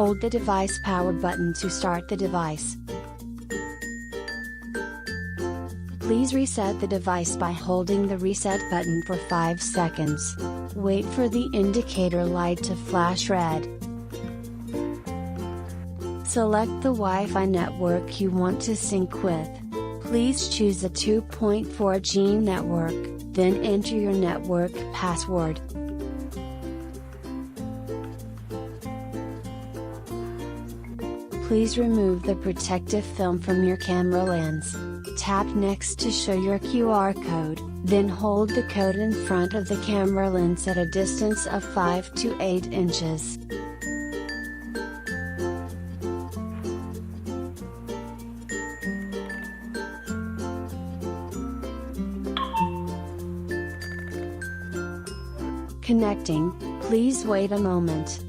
Hold the device power button to start the device. Please reset the device by holding the reset button for 5 seconds. Wait for the indicator light to flash red. Select the Wi-Fi network you want to sync with. Please choose a 2.4G network, then enter your network password. Please remove the protective film from your camera lens. Tap next to show your QR code, then hold the code in front of the camera lens at a distance of 5 to 8 inches. Connecting, please wait a moment.